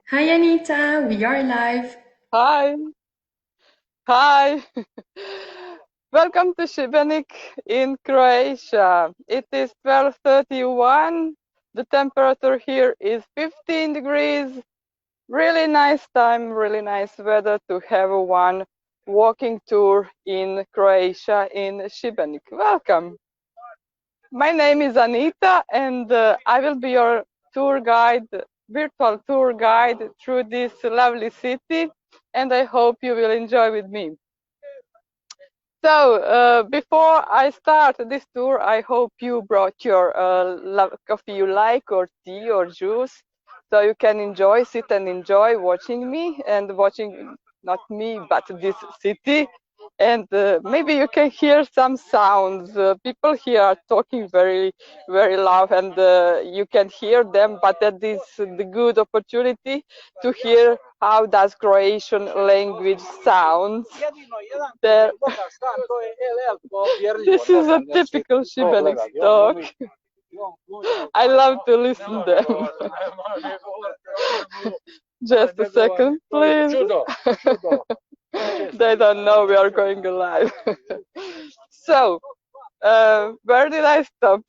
Hi Anita, we are live. Hi, hi. Welcome to Sibenik in Croatia. It is 12:31. The temperature here is 15 degrees. Really nice time, really nice weather to have one walking tour in Croatia in Sibenik. Welcome. My name is Anita and I will be your tour guide, virtual tour guide through this lovely city, and I hope you will enjoy with me. So, before I start this tour, I hope you brought your coffee you like, or tea, or juice, so you can sit and enjoy watching me and watching not me, but this city. And maybe you can hear some sounds. People here are talking very, very loud, and you can hear them. But that is the good opportunity to hear how does Croatian language sounds. There. This is a typical Sibenik talk. I love to listen them. Just a second, please. They don't know we are going live. So, where did I stop?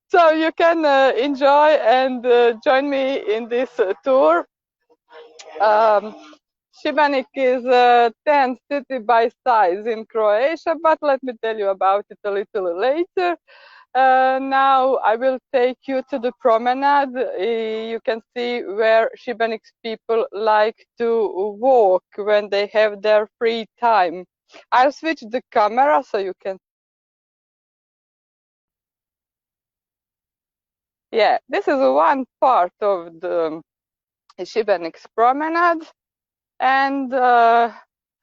So you can enjoy and join me in this tour. Um, Šibenik is a 10th city by size in Croatia, but let me tell you about it a little later. Now I will take you to the promenade. You can see where Šibenik's people like to walk when they have their free time. I'll switch the camera so you can. Yeah, this is one part of the Šibenik's promenade, and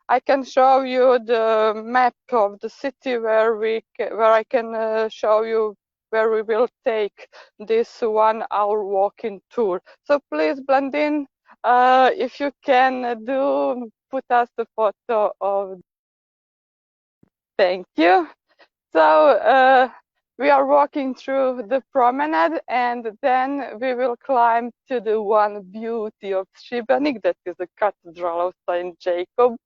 I can show you the map of the city where I can show you where we will take this 1 hour walking tour. So please blend in. If you can put us the photo of. Thank you. So we are walking through the promenade, and then we will climb to the one beauty of Šibenik, that is the Cathedral of Saint Jacob.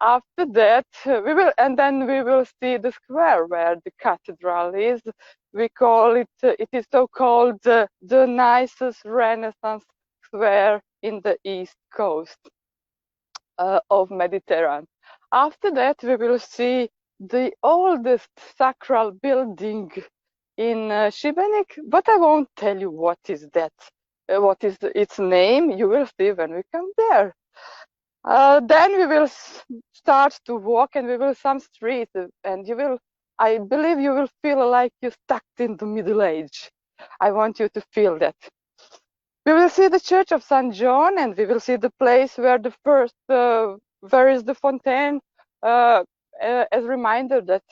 After that, then we will see the square where the cathedral is. We call it, it is so called the nicest Renaissance square in the east coast of Mediterranean. After that, we will see the oldest sacral building in Šibenik, but I won't tell you what is that, what is its name. You will see when we come there. Then we will start to walk, and we will some street, and I believe you will feel like you're stuck in the Middle Age. I want you to feel that. We will see the Church of St. John, and we will see the place where where is the fontaine, as a reminder that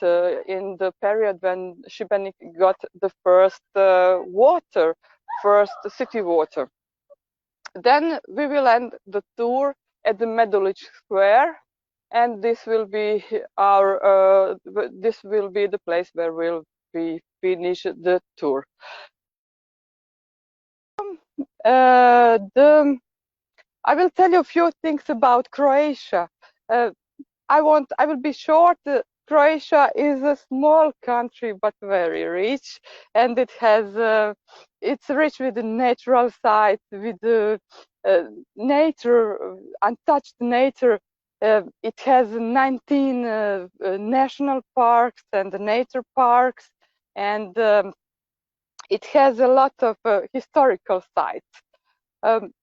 in the period when Šibenik got the first water, first city water. Then we will end the tour at the Medulic Square, and this will be the place where we finish the tour. I will tell you a few things about Croatia. I will be short. Croatia is a small country but very rich, and it's rich with the natural sites, with the nature, untouched nature. It has 19 national parks and nature parks, and it has a lot of historical sites.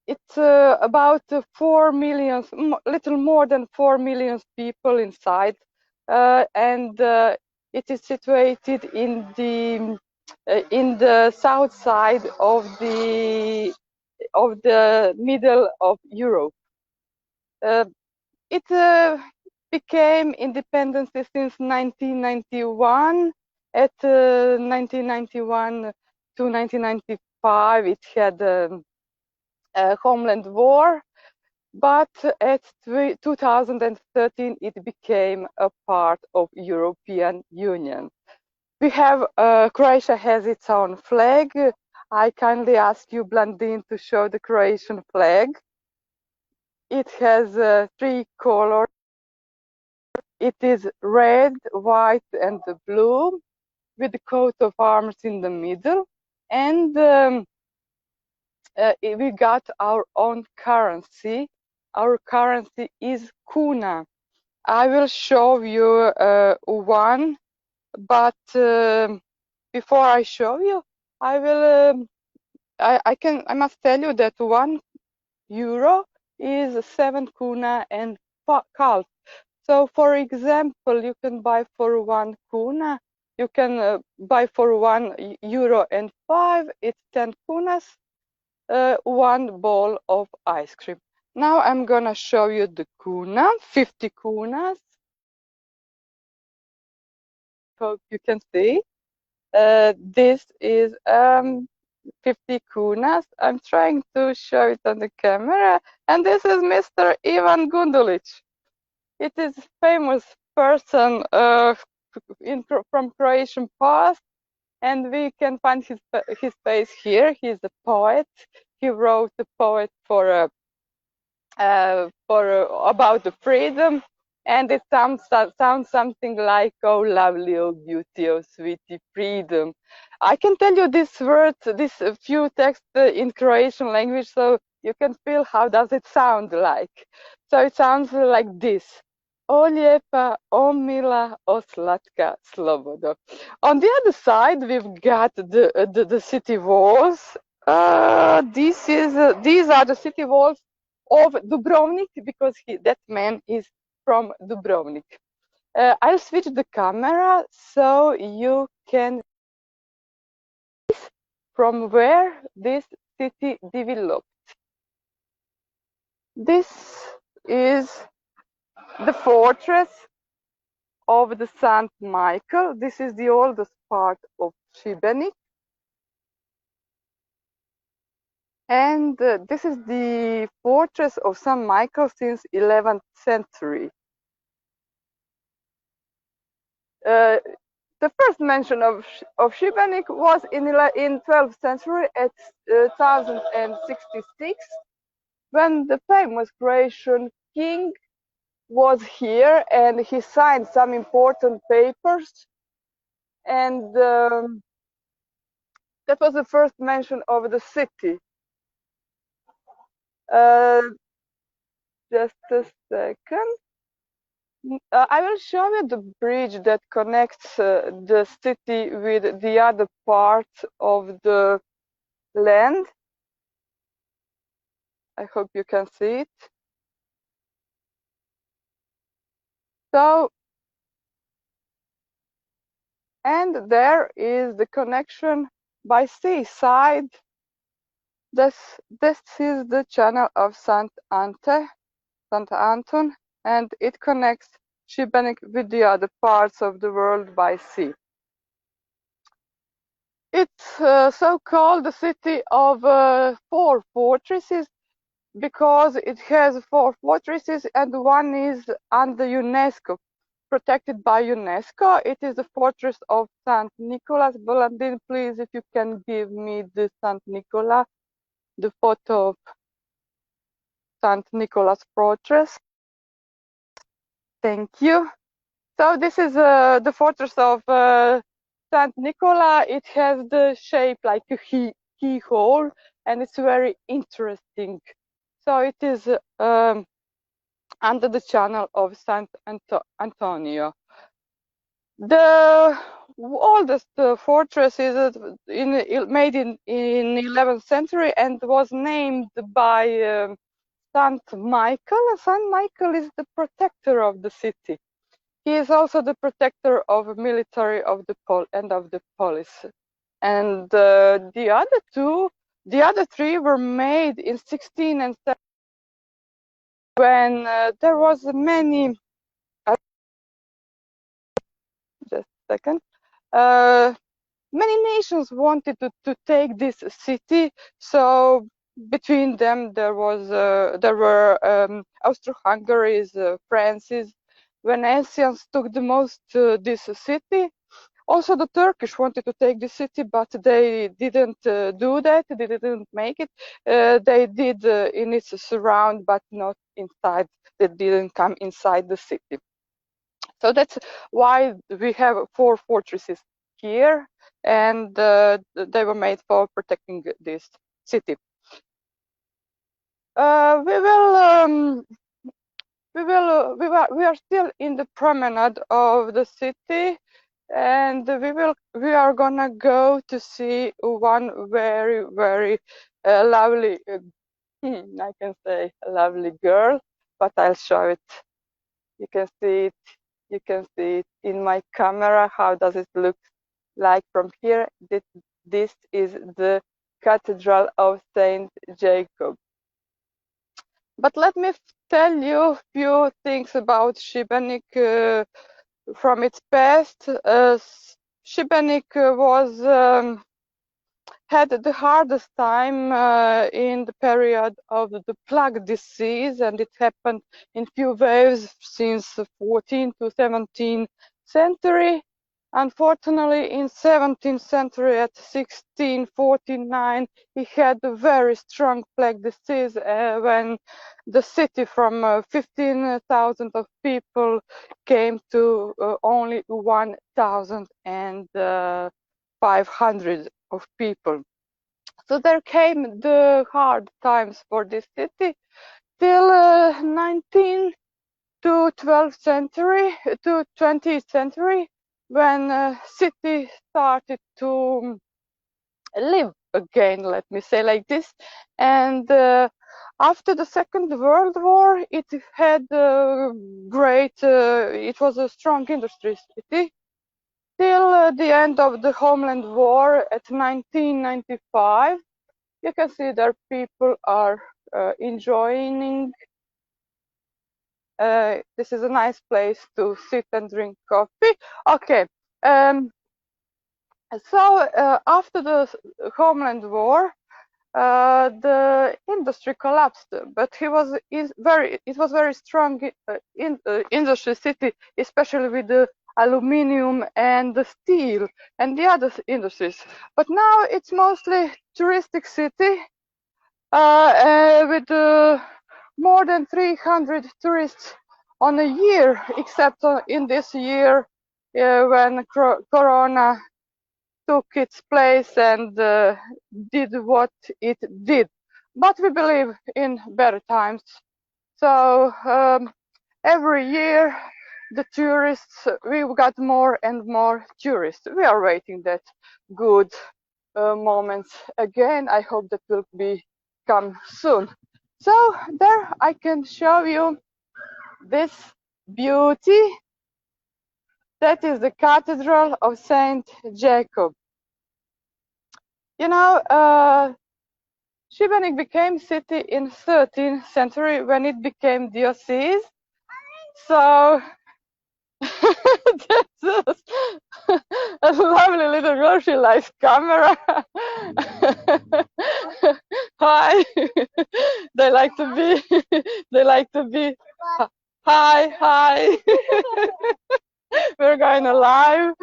It's about 4 million, little more than 4 million people inside, and it is situated in the south side of the middle of Europe. It became independent since 1991. At 1991 to 1995, it had a homeland war, but at 2013 it became a part of European Union. Croatia has its own flag. I kindly ask you, Blandine, to show the Croatian flag. It has 3 colors. It is red, white, and blue, with the coat of arms in the middle. And we got our own currency. Our currency is kuna. I will show you one, but before I show you, I will. I must tell you that €1 is 7 kuna and half. So, for example, you can buy for 1 kuna. You can buy for €1.05. It's 10 kunas. 1 bowl of ice cream. Now I'm gonna show you the kuna, 50 kunas. Hope you can see. This is 50 kunas. I'm trying to show it on the camera. And this is Mr. Ivan Gundulic. It is a famous person from Croatian past, and we can find his face here. He's a poet. He wrote a poet for about the freedom, and it sounds something like, "Oh lovely, oh beauty, oh sweetie, freedom." I can tell you this word, this few texts in Croatian language, so you can feel how does it sound like. So it sounds like this: "O lijepa, o mila, o slatka, slobodo." On the other side, we've got the city walls. These are the city walls of Dubrovnik, because that man is from Dubrovnik. I'll switch the camera so you can see from where this city developed. This is the fortress of the Saint Michael. This is the oldest part of Sibenik. And this is the fortress of Saint Michael since 11th century. The first mention of Sibenik was in 12th century at 1066, when the famous Croatian king was here and he signed some important papers, and that was the first mention of the city. Just a second. I will show you the bridge that connects the city with the other part of the land. I hope you can see it. So, and there is the connection by seaside. This is the channel of Saint Anton, and it connects Šibenik with the other parts of the world by sea. It's so called the city of 4 fortresses because it has 4 fortresses, and one is under UNESCO, protected by UNESCO. It is the fortress of St. Nicholas. Blandine, please, if you can give me the St. Nicholas, the photo of St. Nicholas fortress. Thank you. So this is the fortress of St. Nicholas. It has the shape like a keyhole, and it's very interesting. So it is under the channel of St. Antonio. The oldest fortress is made in 11th century and was named by Saint Michael. Saint Michael is the protector of the city. He is also the protector of military of the and of the police. And the other 3 were made in 16 and 17, when there was many. Just a second. Many nations wanted to take this city, so between them there were Austro-Hungary's, France's. Venetians took the most this city. Also, the Turkish wanted to take the city, but they didn't do that. They didn't make it. They did in its surround, but not inside. They didn't come inside the city. So that's why we have 4 fortresses here, and they were made for protecting this city. We are still in the promenade of the city, and we are gonna go to see one very lovely, I can say a lovely girl, but I'll show it. You can see it. You can see it in my camera. How does it look like from here? This is the Cathedral of Saint Jacob. But let me tell you a few things about Sibenik from its past. Sibenik was had the hardest time in the period of the plague disease, and it happened in few waves since 14th to 17th century. Unfortunately, in 17th century, at 1649, he had a very strong plague disease when the city from 15,000 of people came to only 1,500 of people. So there came the hard times for this city till 19th to 12th century to 20th century, when city started to live again, let me say like this. And after the Second World War, it had it was a strong industry city till the end of the Homeland War at 1995. You can see that people are enjoying. This is a nice place to sit and drink coffee. Okay. So after the Homeland War, the industry collapsed, but it was very strong industry city, especially with the aluminium and the steel and the other industries. But now it's mostly touristic city with more than 300 tourists on a year, except in this year when Corona took its place and did what it did. But we believe in better times. So every year the tourists, we've got more and more tourists. We are waiting that good moments again. I hope that will come soon. So there I can show you this beauty. That is the Cathedral of Saint Jacob. You know, Sibenik became city in 13th century when it became diocese. So that's a lovely little girl. She likes camera. Hi. They like to be. They like to be. Hi, hi. We're going live.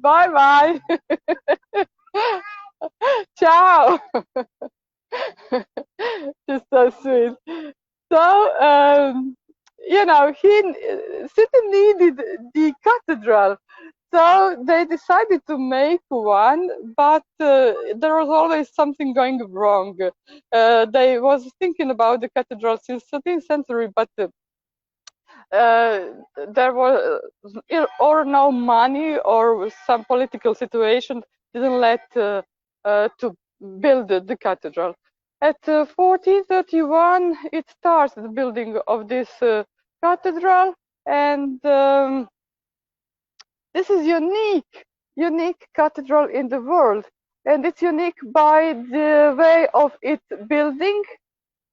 Bye, bye. Ciao. She's so sweet. So, you know, city needed the cathedral, so they decided to make one, but there was always something going wrong. They was thinking about the cathedral since 13th century, but there was or no money or some political situation didn't let to build the cathedral. At 1431, it starts the building of this cathedral, and this is unique cathedral in the world, and it's unique by the way of its building,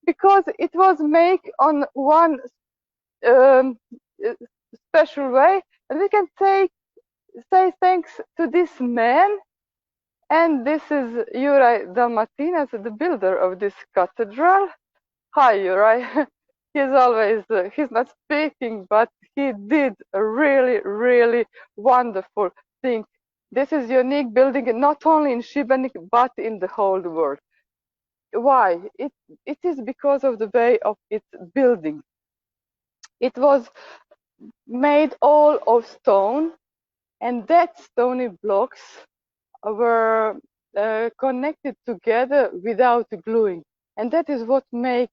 because it was made on one special way, and we can say thanks to this man. And this is Juraj Dalmatinac, the builder of this cathedral. Hi, Juraj. He's always, he's not speaking, but he did a really, really wonderful thing. This is unique building not only in Sibenik but in the whole world. Why? It is because of the way of its building. It was made all of stone, and that stony blocks were connected together without gluing, and that is what makes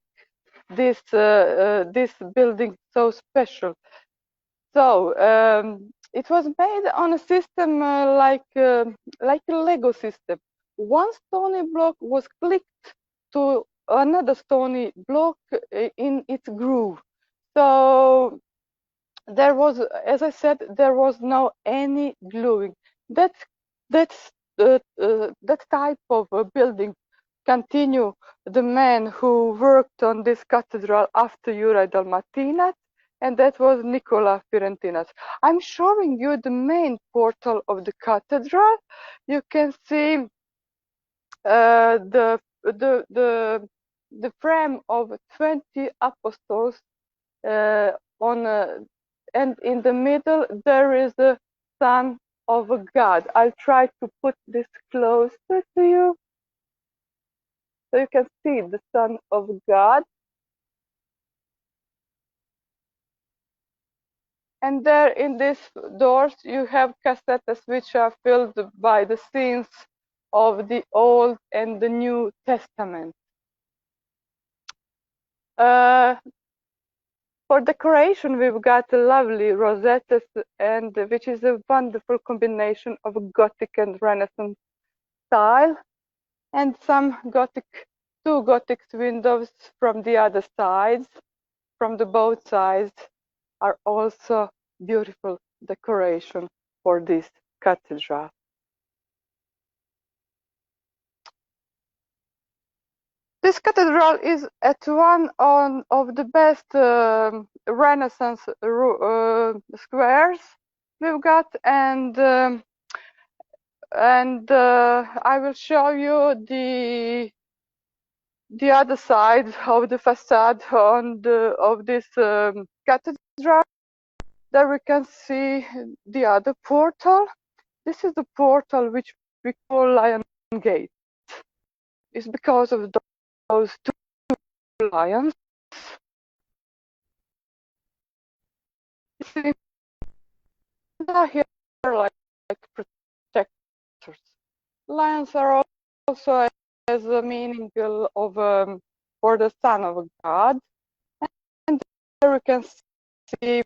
this building so special. So it was made on a system like a Lego system. One stony block was clicked to another stony block in its groove. So there was, as I said, there was no any gluing. That's that type of building continue the man who worked on this cathedral after Juraj Dalmatinac, and that was Nicola Fiorentinac. I'm showing you the main portal of the cathedral. You can see the frame of 20 apostles and in the middle there is the Son of God. I'll try to put this closer to you so you can see the Son of God. And there in these doors you have cassettes which are filled by the scenes of the Old and the New Testament. For decoration, we've got lovely rosettes, and which is a wonderful combination of Gothic and Renaissance style, and some two Gothic windows from the other sides, from the both sides, are also beautiful decoration for this cathedral. This cathedral is at one of the best Renaissance squares we've got, and I will show you the other side of the facade of this cathedral. There we can see the other portal. This is the portal which we call Lion Gate. It's because of those two lions. They are here like protectors. Lions are also as a meaning of for the Son of God, and there we can see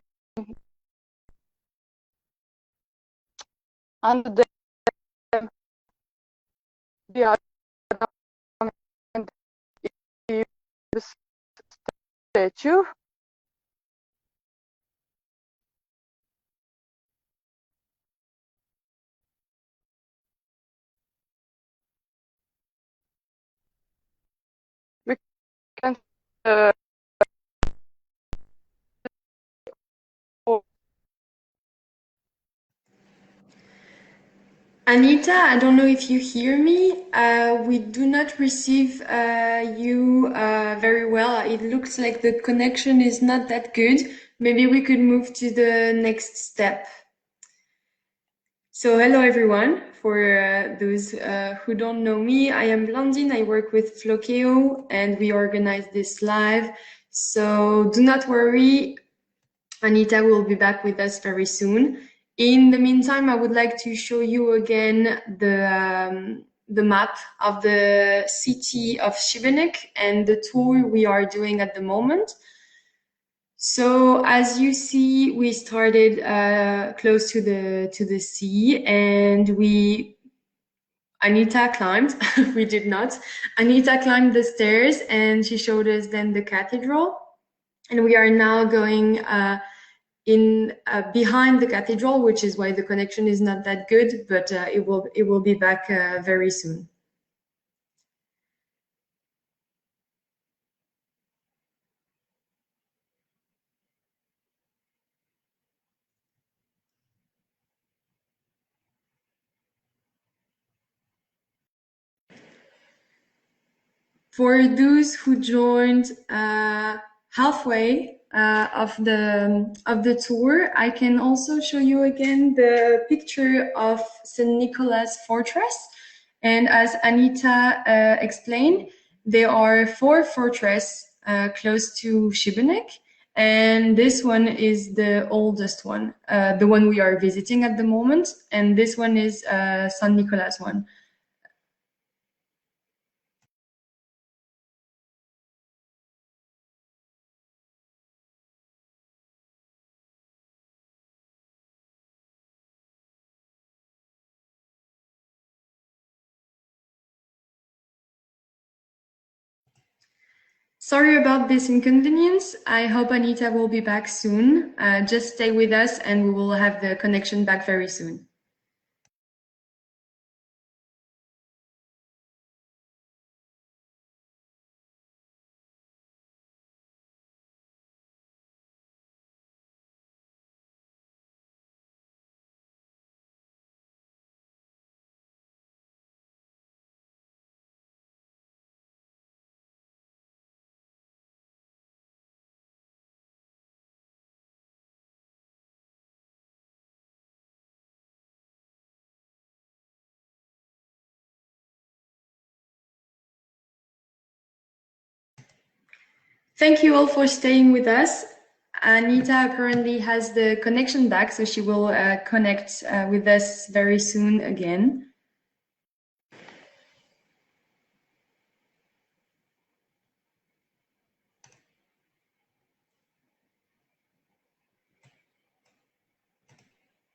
under them the other statue. We can Anita, I don't know if you hear me. We do not receive you very well. It looks like the connection is not that good. Maybe we could move to the next step. So hello everyone. For those who don't know me, I am Blandine. I work with Flokeo and we organize this live. So do not worry. Anita will be back with us very soon. In the meantime, I would like to show you again the map of the city of Sibenik and the tour we are doing at the moment. So as you see, we started close to the sea, and Anita climbed. We did not. Anita climbed the stairs, and she showed us then the cathedral, and we are now going in behind the cathedral, which is why the connection is not that good, but it will be back very soon. For those who joined halfway of the tour, I can also show you again the picture of St. Nicholas Fortress. And as Anita explained, there are 4 fortresses close to Sibenik, and this one is the oldest one, the one we are visiting at the moment, and this one is St. Nicholas one. Sorry about this inconvenience. I hope Anita will be back soon. Just stay with us and we will have the connection back very soon. Thank you all for staying with us. Anita apparently has the connection back, so she will connect with us very soon again.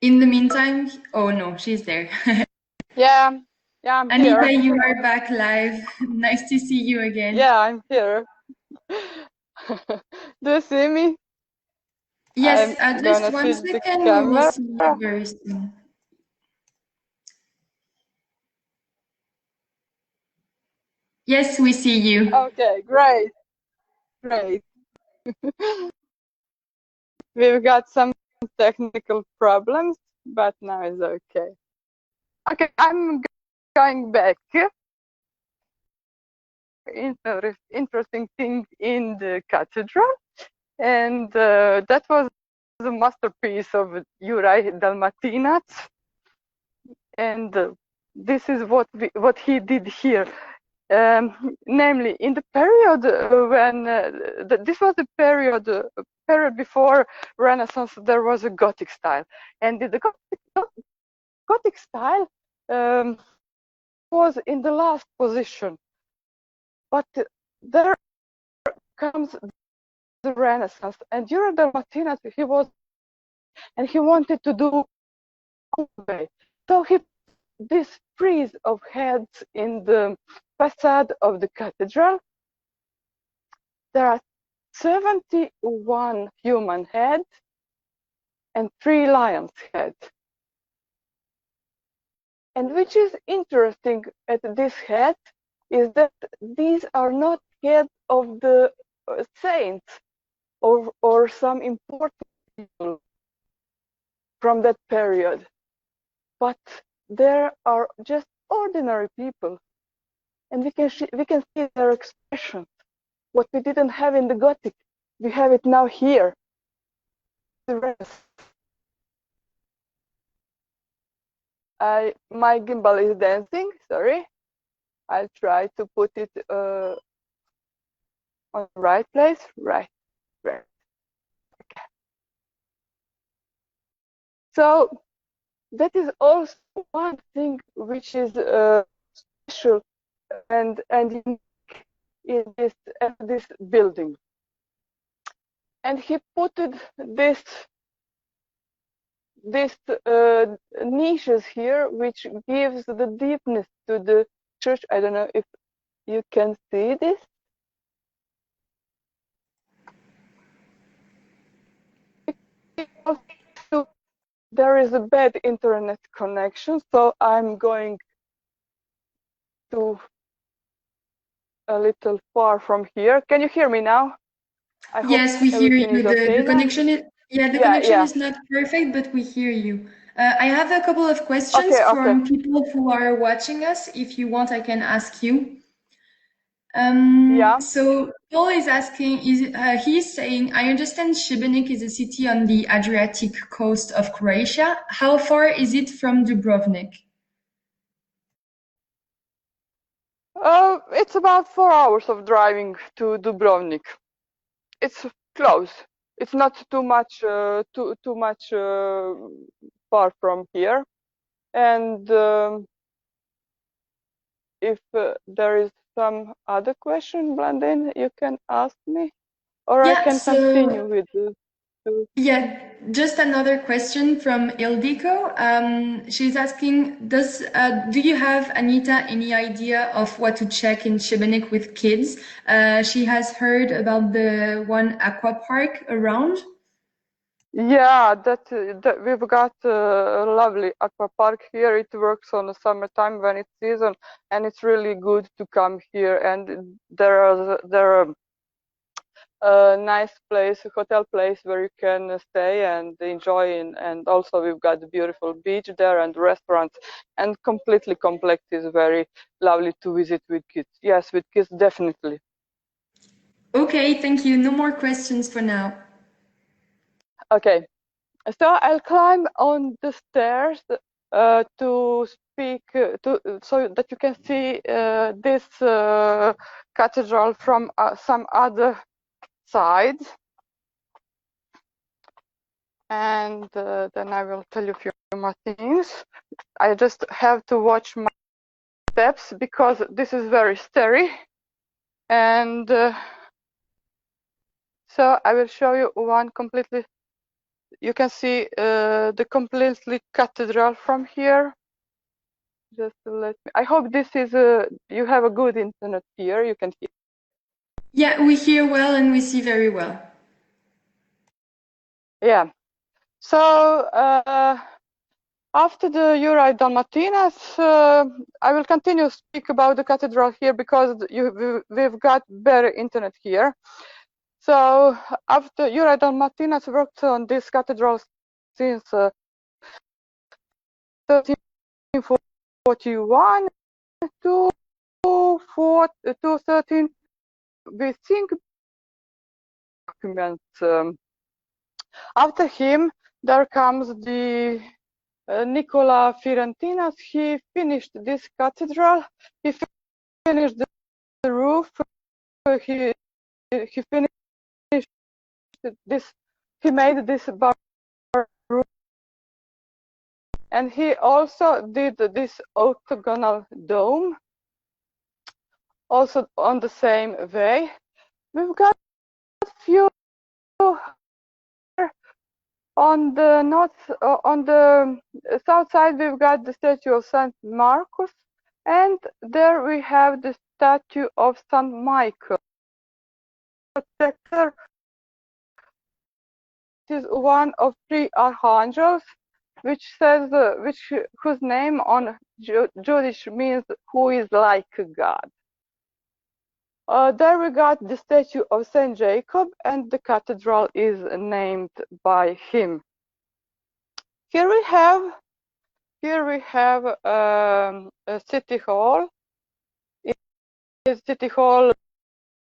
In the meantime, oh no, she's there. Yeah, I'm Anita, here. you are back live. Nice to see you again. Yeah, I'm here. Do you see me? Yes, I'm just gonna one switch the second, we will camera. see you very soon. Yes, we see you. Okay, great. We've got some technical problems, but now it's okay. Okay, I'm going back. Interesting thing in the cathedral, and that was the masterpiece of Juraj Dalmatinac, and this is what he did here. Namely, in the period when this was the period before Renaissance, there was a Gothic style, and the Gothic style was in the last position, but there comes the Renaissance, and Juraj Dalmatinac, he wanted to do way. So he put this frieze of heads in the facade of the cathedral. There are 71 human heads and 3 lions' heads. And which is interesting at this head is that these are not heads of the saints or some important people from that period, but there are just ordinary people, and we can see their expression. What we didn't have in the Gothic, we have it now here. The rest. My gimbal is dancing. Sorry, I'll try to put it on the right place. Right. Okay. So that is also one thing which is special and unique in this building. And he put this niches here, which gives the deepness to the church. I don't know if you can see this. There is a bad internet connection, so I'm going to a little far from here. Can you hear me now? I hope yes, we hear you. The connection is connection is not perfect, but we hear you. I have a couple of questions from people who are watching us. If you want, I can ask you. Yeah. So Paul is asking, he's saying, I understand Sibenik is a city on the Adriatic coast of Croatia. How far is it from Dubrovnik? It's about 4 hours of driving to Dubrovnik. It's close. It's not too much far from here. And if there is some other question, Blandine, you can ask me, or I Yeah, can so continue with the. yeah, just another question from Ildiko. She's asking, do you have, Anita, any idea of what to check in Šibenik with kids? She has heard about the one aqua park around. Yeah, that we've got a lovely aqua park here. It works on the summertime when it's season, and it's really good to come here. And there are a nice place, a hotel place where you can stay and enjoy. And also we've got the beautiful beach there and restaurants. And completely complex is very lovely to visit with kids. Yes, with kids definitely. Okay, thank you. No more questions for now. Okay. So I'll climb on the stairs to speak so that you can see this cathedral from some other side, and then I will tell you a few more things. I just have to watch my steps because this is very scary, and so I will show you one completely. You can see the completely cathedral from here. Just to let me. I hope this is you have a good internet here. You can hear. Yeah, we hear well and we see very well. Yeah. So after the Uri Dalmatinas, I will continue to speak about the cathedral here because we've got better internet here. So after Uri Dalmatinas worked on this cathedral since 1341 to 13. We think documents. After him, there comes the Nicola Fiorentinas. He finished this cathedral. He finished the roof. He finished this. He made this bar roof, and he also did this octagonal dome, also on the same way. We've got a few on the north, on the south side. We've got the statue of Saint Marcus, and there we have the statue of Saint Michael. Protector is one of 3 archangels, which says whose name on Jewish means who is like God. There we got the statue of Saint Jacob, and the cathedral is named by him. Here we have a city hall. It's city hall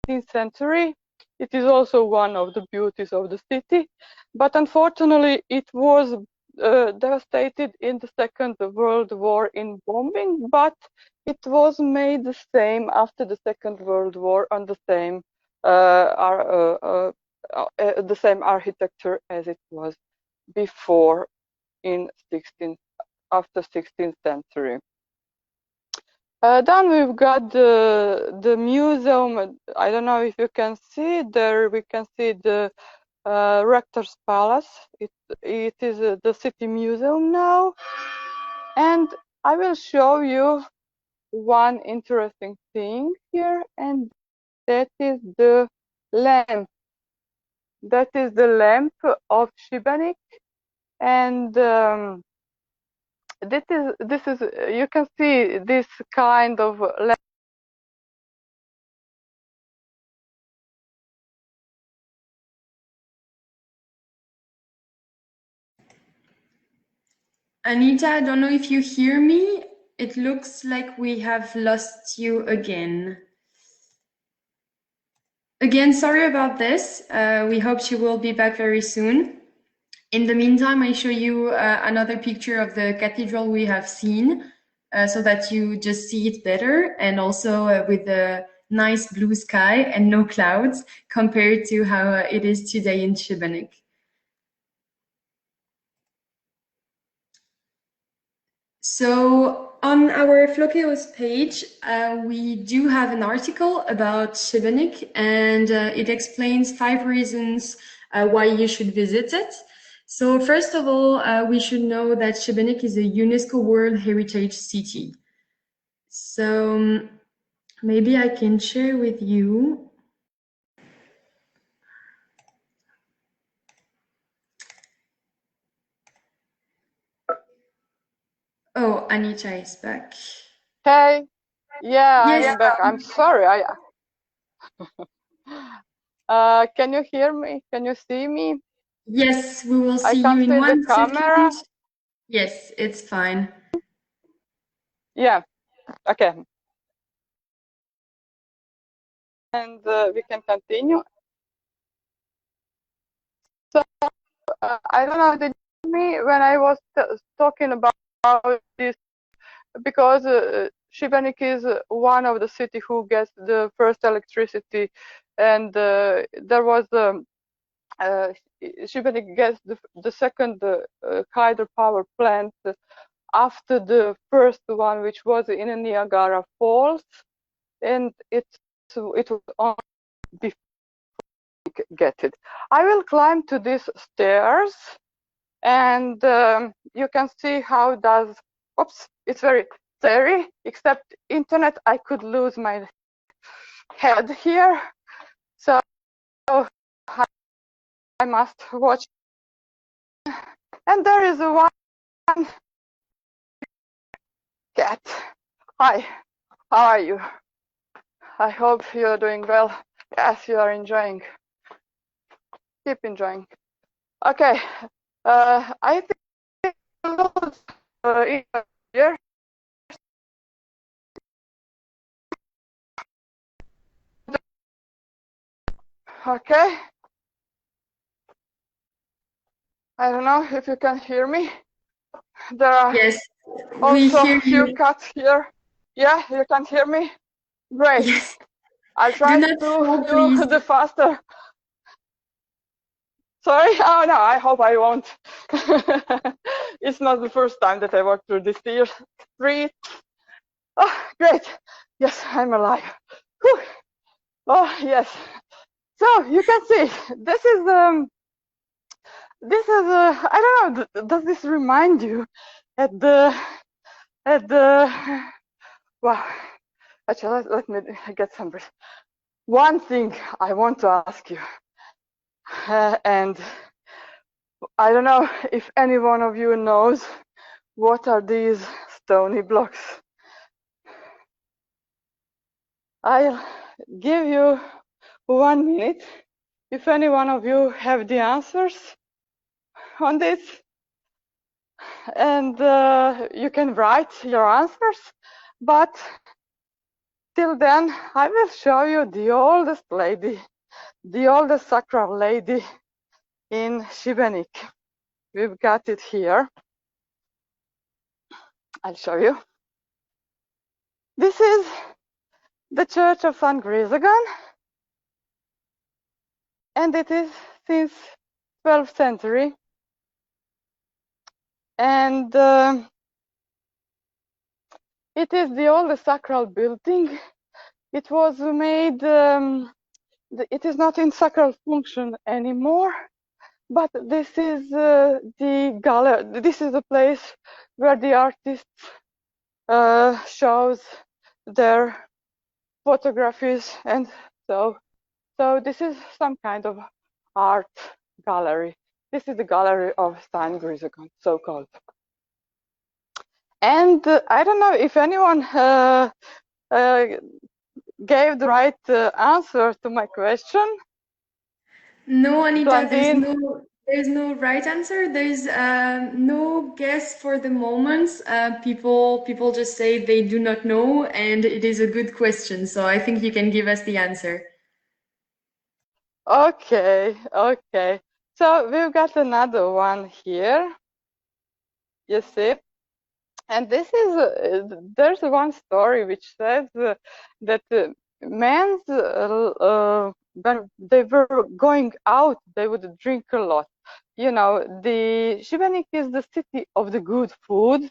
18th century. It is also one of the beauties of the city, but unfortunately it was devastated in the Second World War in bombing, but it was made the same after the Second World War on the same architecture as it was before in after 16th century. Then we've got the museum. I don't know if you can see there. We can see the rector's palace. It is the city museum now, and I will show you one interesting thing here, and that is the lamp. That is the lamp of Sibenik, and this is you can see this kind of lamp. Anita, I don't know if you hear me. It looks like we have lost you again. Again, sorry about this. We hope she will be back very soon. In the meantime, I show you another picture of the cathedral we have seen, so that you just see it better, and also with the nice blue sky and no clouds compared to how it is today in Sibenik. So on our Flokeos page, we do have an article about Sibenik, and it explains 5 reasons why you should visit it. So first of all, we should know that Sibenik is a UNESCO World Heritage City. So maybe I can share with you. Oh, Anita is back. Hey, yeah, Yes. I'm back. I'm sorry. Can you hear me? Can you see me? Yes, we will I see you can't in see the 1 camera. second. Yes, it's fine. Yeah, okay. And we can continue. So, I don't know, did you hear me when I was talking about this? Because Šibenik is one of the city who gets the first electricity, and there was Šibenik gets the second hydropower plant after the first one, which was in Niagara Falls, and it was on before we get it. I will climb to these stairs, and you can see how does. Oops, it's very scary. Except internet, I could lose my head here, so I must watch. And there is one cat. Hi, how are you? I hope you're doing well. Yes, you are enjoying. Keep enjoying. Okay, I think here. Okay. I don't know if you can hear me. There are Yes, we also hear a few you. cats here. Yeah, you can hear me? Great. Yes. I'll Do try not to fall, do please. the faster. Sorry? Oh no, I hope I won't. It's not the first time that I walk through this street. Oh, great. Yes, I'm alive. Whew. Oh, yes. So you can see this is I don't know, does this remind you at the wow, actually let me get some breath. One thing I want to ask you, and I don't know if any one of you knows what are these stony blocks. I'll give you 1 minute if any one of you have the answers on this, and you can write your answers, but till then I will show you the oldest lady, the oldest sacral lady in Šibenik. We've got it here. I'll show you. This is the church of St. Grisagan, and it is since 12th century, and it is the oldest sacral building. It was made, it is not in sacral function anymore, but this is the gallery. This is the place where the artists shows their photographies, and so this is some kind of art gallery. This is the gallery of St. Grisagon, so-called. And I don't know if anyone gave the right answer to my question. No, Anita, Blondine. there's no right answer. There's no guess for the moment. People just say they do not know, and it is a good question. So I think you can give us the answer. Okay, okay. So we've got another one here. You see? And this is, there's one story which says that men's, when they were going out, they would drink a lot. You know, the Sibenik is the city of the good food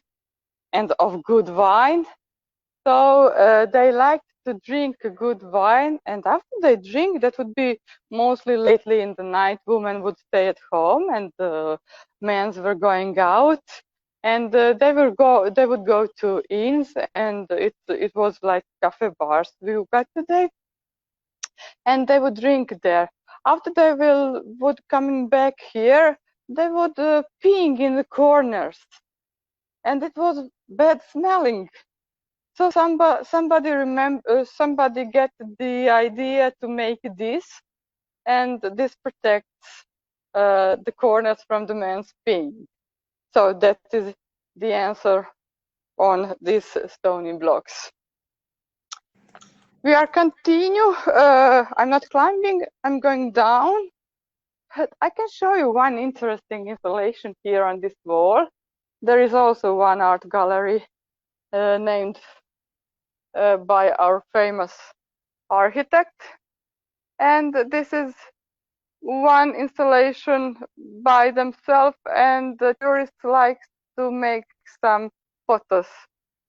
and of good wine. So they liked to drink good wine, and after they drink, that would be mostly lately in the night. Women would stay at home, and the men were going out, and they would go to inns, and it was like cafe bars we got today, and they would drink there. After they would coming back here, they would peeing in the corners, and it was bad smelling. So somebody get the idea to make this, and this protects the corners from the man's peeing. So that is the answer on these stony blocks. We are continue. I'm not climbing. I'm going down. But I can show you one interesting installation here on this wall. There is also one art gallery named by our famous architect, and this is one installation by themselves, and the tourists like to make some photos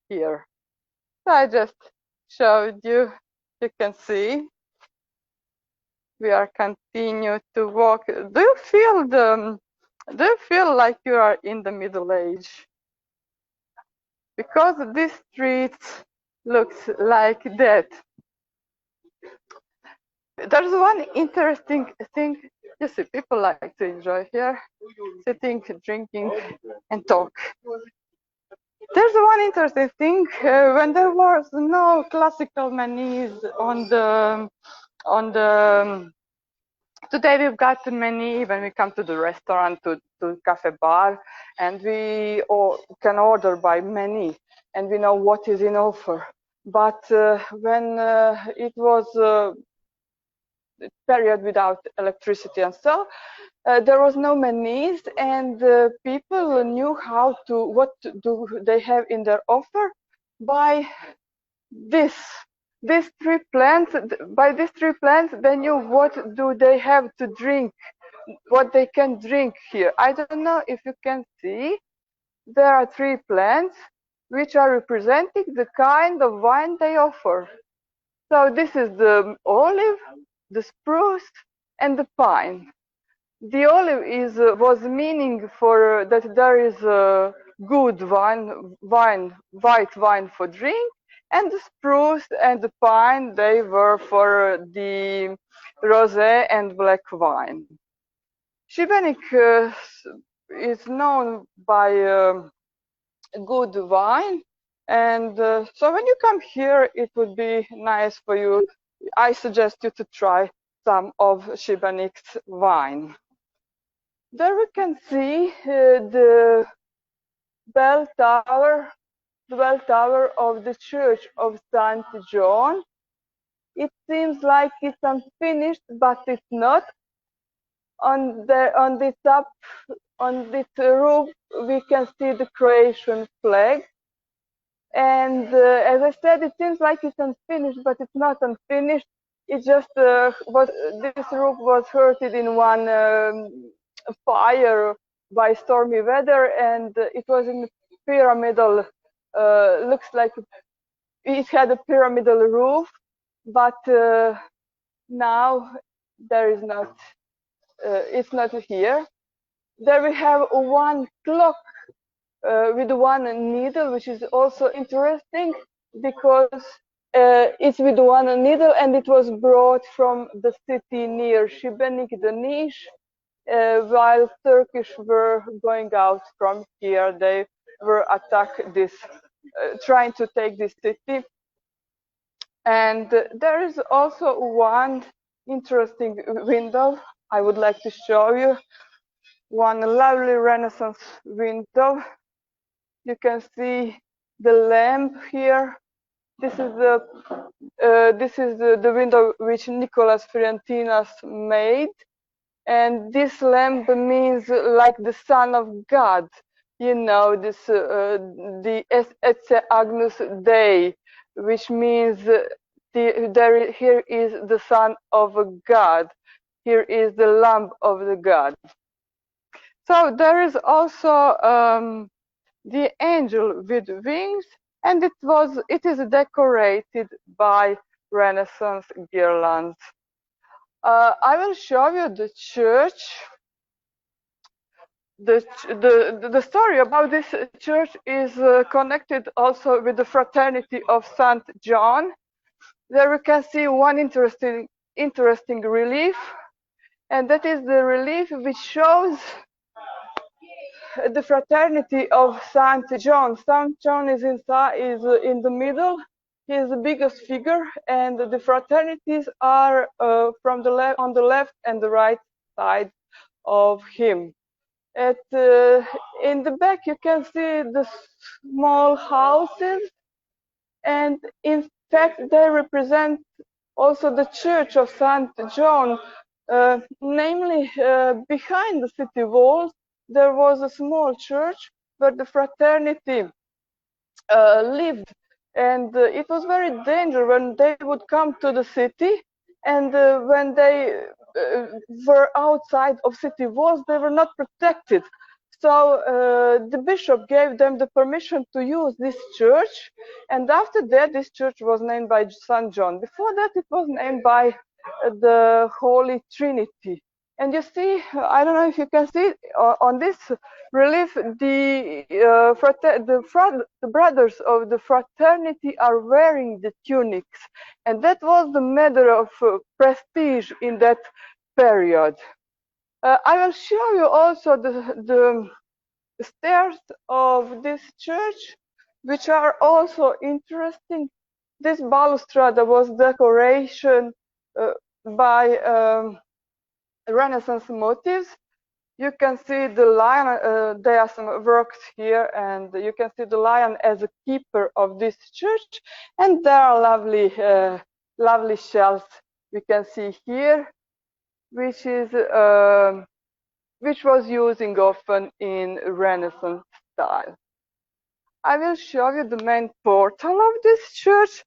here. So I just showed you. You can see we are continue to walk. Do you feel like you are in the Middle Age? Because this street looks like that. There's one interesting thing. You see, people like to enjoy here, sitting, drinking, and talk. There's one interesting thing. When there was no classical menus on the today we've got menu when we come to the restaurant, to cafe bar, and we can order by menu, and we know what is in offer. But when it was period without electricity and so there was no menus, and people knew what do they have in their offer by these three plants. By these three plants they knew what do they have to drink, what they can drink here. I don't know if you can see, there are three plants which are representing the kind of wine they offer. So this is the olive, the spruce, and the pine. The olive was meaning for that there is a good white wine for drink, and the spruce and the pine, they were for the rosé and black wine. Sibenik is known by good wine, and so when you come here, it would be nice for you. I suggest you to try some of Sibenik's wine. There we can see the bell tower of the Church of St. John. It seems like it's unfinished, but it's not. On the top, on this roof, we can see the Croatian flag. And as I said, it seems like it's unfinished, but it's not unfinished. It just this roof was hurted in one fire by stormy weather, and it was in pyramidal. Looks like it had a pyramidal roof, but now there is not. It's not here. There we have one clock with one needle, which is also interesting because it's with one needle, and it was brought from the city near Sibenik, the niche. While Turkish were going out from here, they were trying to take this city. And there is also one interesting window I would like to show you. One lovely Renaissance window. You can see the lamp here, This is the window which Nicholas Fiorentinas made, and this lamp means like the Son of God. You know, this the Ecce Agnus Dei, which means here is the Son of God. Here is the Lamb of the God. So there is also the angel with wings, and it is decorated by Renaissance girlands. I will show you the church. The story about this church is connected also with the Fraternity of Saint John. There we can see one interesting relief, and that is the relief which shows the Fraternity of Saint John. Saint John is in the middle. He is the biggest figure, and the fraternities are on the left and the right side of him. In the back you can see the small houses, and in fact they represent also the church of Saint John. Namely, behind the city walls there was a small church where the fraternity lived, and it was very dangerous when they would come to the city, and when they were outside of city walls, they were not protected. So the bishop gave them the permission to use this church, and after that this church was named by St. John. Before that it was named by the Holy Trinity. And you see, I don't know if you can see on this relief, the brothers of the fraternity are wearing the tunics, and that was the matter of prestige in that period. I will show you also the stairs of this church, which are also interesting. This balustrade was decoration by Renaissance motifs. You can see the lion. There are some works here, and you can see the lion as a keeper of this church. And there are lovely shells we can see here, which was using often in Renaissance style. I will show you the main portal of this church.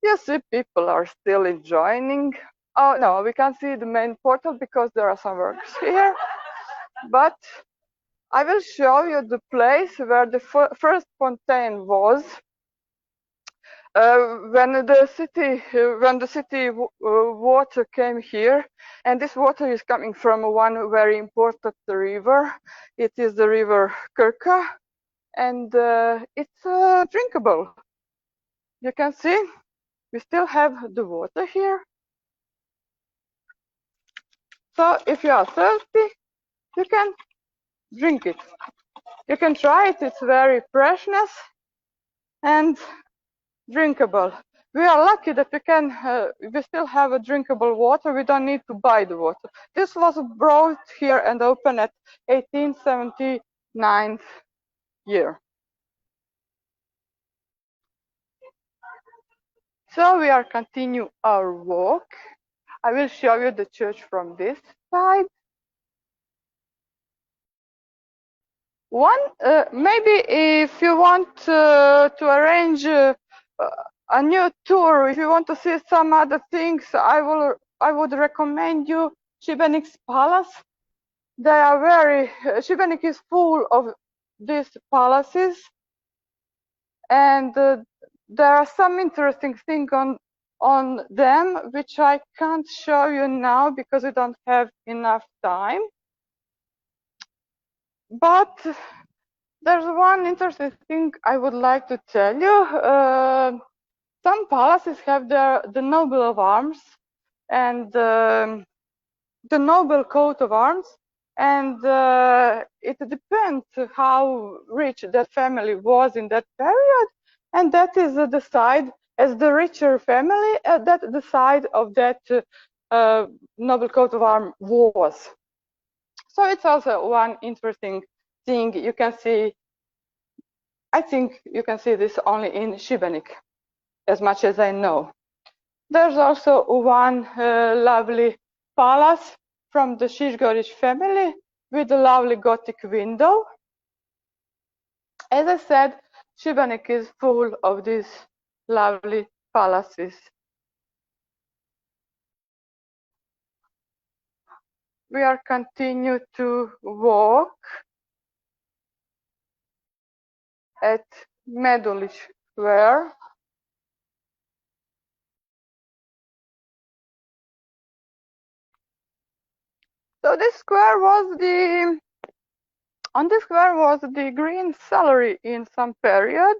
You see, people are still enjoying. Oh no, we can't see the main portal because there are some works here. But I will show you the place where the first fontaine was. When the city water came here, and this water is coming from one very important river. It is the river Krka, and it's drinkable. You can see we still have the water here. So if you are thirsty, you can drink it. You can try it. It's very freshness and drinkable. We are lucky that we still have a drinkable water. We don't need to buy the water. This was brought here and opened at 1879 year. So we are continue our walk. I will show you the church from this side. Maybe if you want to arrange a new tour, if you want to see some other things, I would recommend you Sibenik's palace. Sibenik is full of these palaces, and there are some interesting things on them which I can't show you now because we don't have enough time. But there's one interesting thing I would like to tell you. Some palaces have the noble of arms and the noble coat of arms, and it depends how rich that family was in that period, and that is the side, as the richer family, that the side of that noble coat of arms was. So it's also one interesting thing you can see. I think you can see this only in Sibenik. as much as I know. There's also one lovely palace from the Šишgorić family with a lovely Gothic window. As I said, Šibenik is full of these lovely palaces. We are continue to walk at Medulić Square. So this square was on this square was the green salary in some period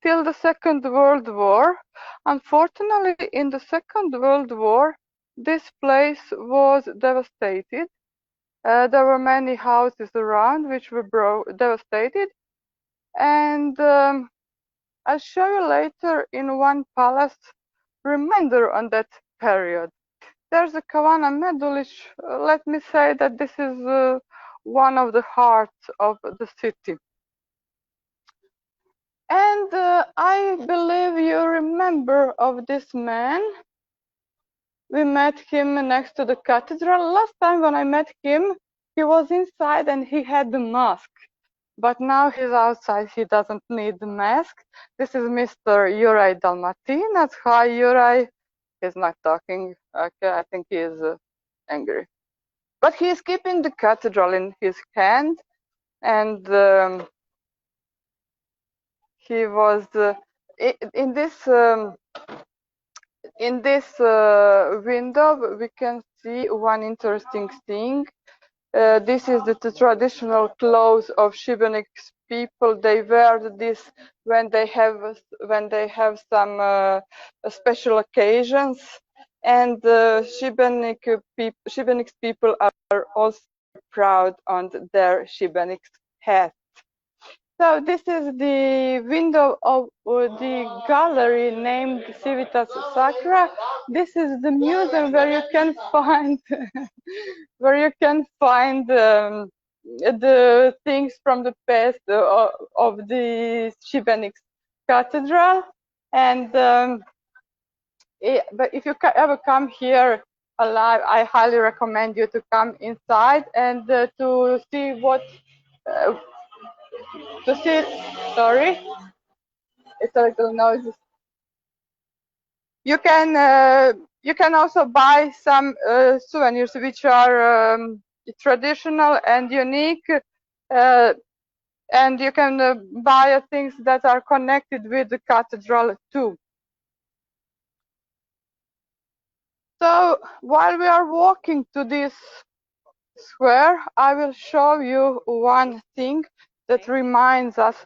till the Second World War. Unfortunately, in the Second World War, this place was devastated. There were many houses around which were devastated, and I'll show you later in one palace reminder on that period. There's a Kavana Medulić. Let me say that this is one of the hearts of the city. And I believe you remember of this man. We met him next to the cathedral. Last time when I met him, he was inside and he had the mask. But now he's outside, he doesn't need the mask. This is Mr. Juraj Dalmatinac. Hi, Juraj. He's not talking. Okay, I think he is angry. But he is keeping the cathedral in his hand, and he was in this window. We can see one interesting thing. This is the traditional clothes of Šibenik people. They wear this when they have some special occasions, and Šibenik people are also proud on their Šibenik hat. So this is the window of the gallery named Civitas Sacra. This is the museum where you can find the things from the past of the Šibenik Cathedral. And but if you ever come here alive, I highly recommend you to come inside and to see what. Sorry, it's a little noisy. You can also buy some souvenirs which are traditional and unique, and you can buy things that are connected with the cathedral too. So while we are walking to this square, I will show you one thing that reminds us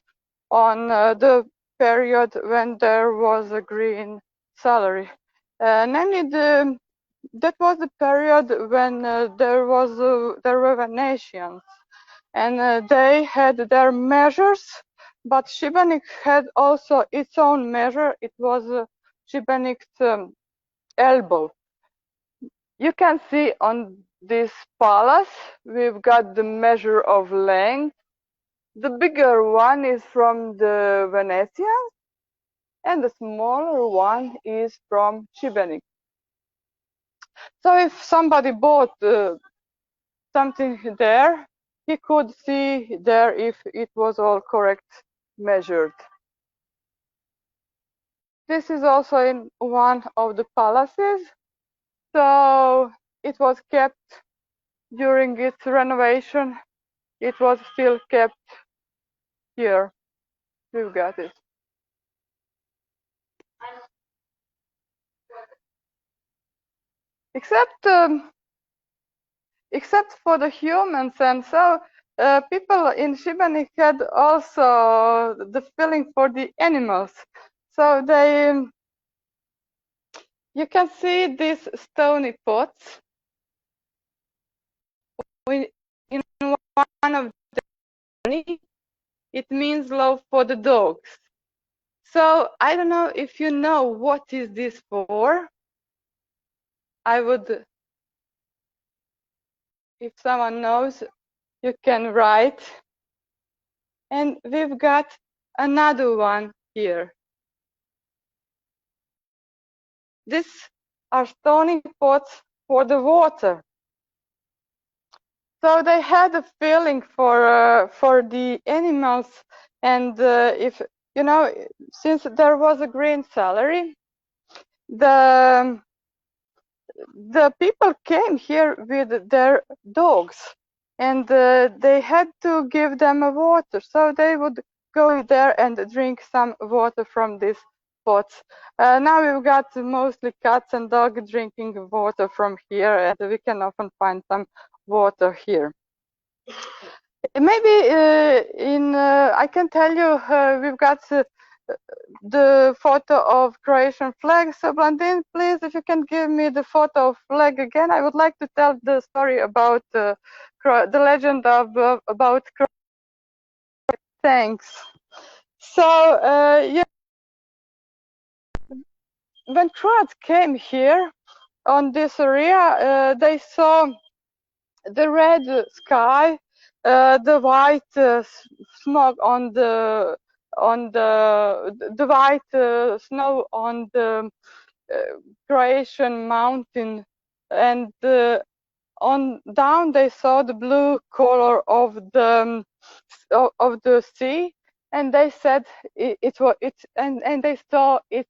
on the period when there was a green salary. Namely, that was the period when there were Venetians, and they had their measures, but Šibenik had also its own measure. It was Šibenik's elbow. You can see on this palace, we've got the measure of length. The bigger one is from the Venetians, and the smaller one is from Šibenik. So if somebody bought something there, he could see there if it was all correct measured. This is also in one of the palaces. So it was kept during its renovation. It was still kept here. We've got it. Except for the humans, and so people in Šibenik had also the feeling for the animals. So you can see these stony pots. In one of them, it means love for the dogs. So I don't know if you know what is this for. I would, if someone knows, you can write. And we've got another one here. these are stony pots for the water. So they had a feeling for the animals, and if you know, since there was a green salary, the people came here with their dogs, and they had to give them a water, so they would go there and drink some water from these pots. Now we've got mostly cats and dogs drinking water from here, and we can often find some water here. Maybe I can tell you we've got the photo of Croatian flag. So Blandin, please, if you can give me the photo of flag again, I would like to tell the story about the legend of about Croatia. Thanks. So yeah, when Croats came here on this area, they saw the red sky, the white smog on the white snow on the Croatian mountain, and on down they saw the blue color of the sea, and they said it was it, and they saw it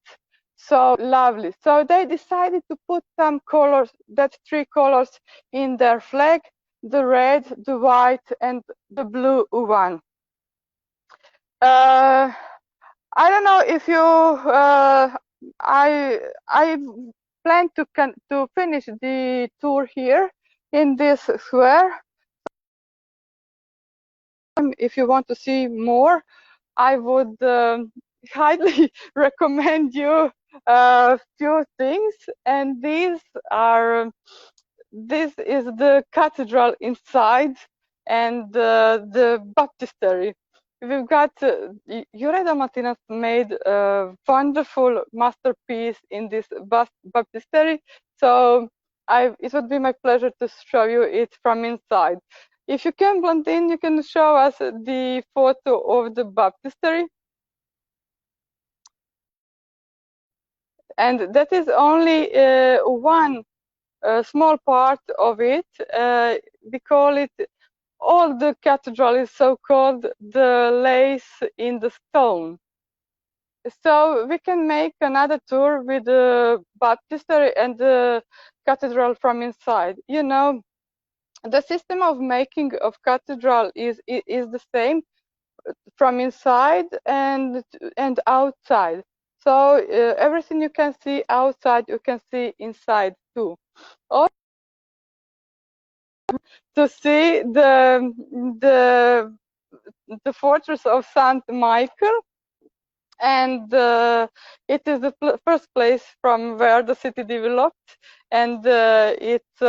so lovely. So they decided to put some colors, that three colors in their flag: the red, the white, and the blue one. I don't know if you I plan to finish the tour here in this square. If you want to see more, I would highly recommend you a few things, and this is the cathedral inside, and the baptistry. We've got Jure Dalmatinac made a wonderful masterpiece in this baptistry, so it would be my pleasure to show you it from inside. If you can, Blandin, you can show us the photo of the baptistry. And that is only one small part of it. We call it, all the cathedral is so-called the lace in the stone. So we can make another tour with the baptistry and the cathedral from inside. You know, the system of making of cathedral is the same from inside and outside. So everything you can see outside, you can see inside too. Or to see the fortress of Saint Michael, and it is the first place from where the city developed, and it's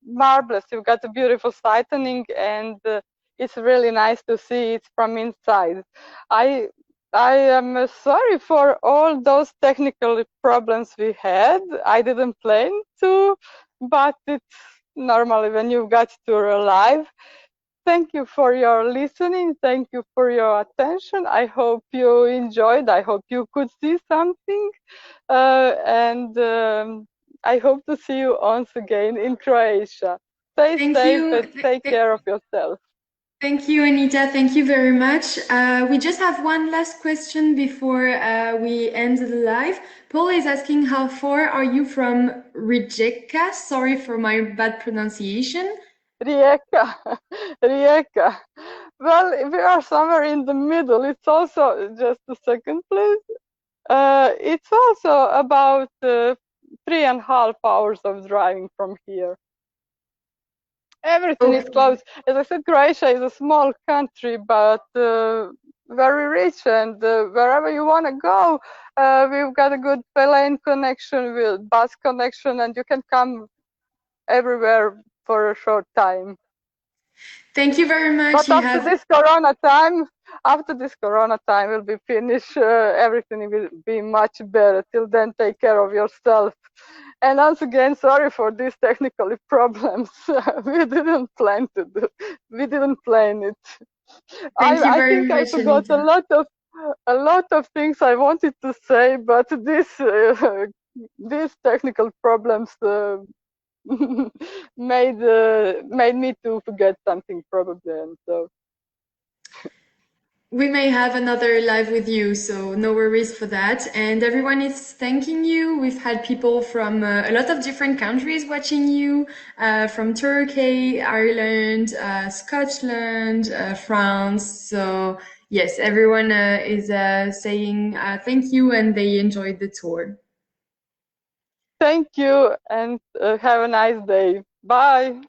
marvelous. You've got a beautiful sightseeing, and it's really nice to see it from inside. I am sorry for all those technical problems we had. I didn't plan to, but it's normally when you've got tour live. Thank you for your listening. Thank you for your attention. I hope you enjoyed. I hope you could see something. And I hope to see you once again in Croatia. Stay safe and take care of yourself. Thank you, Anita. Thank you very much. We just have one last question before we end the live. Paul is asking, how far are you from Rijeka? Sorry for my bad pronunciation. Rijeka, Rijeka. Well, we are somewhere in the middle. It's also, just a second, please. It's also about 3.5 hours of driving from here. Everything is close. As I said, Croatia is a small country, but very rich, and wherever you want to go, we've got a good plane connection, with bus connection, and you can come everywhere for a short time. Thank you very much. But after this Corona time will be finished, everything will be much better. Till then, take care of yourself. And once again, sorry for these technical problems. We didn't plan to do. We didn't plan it. I think I forgot a lot of things I wanted to say, but this these technical problems made me to forget something probably, and so we may have another live with you, so no worries for that. And everyone is thanking you. We've had people from a lot of different countries watching you, from Turkey, Ireland, Scotland, France. So yes, everyone is saying thank you and they enjoyed the tour. thank you, and have a nice day. Bye.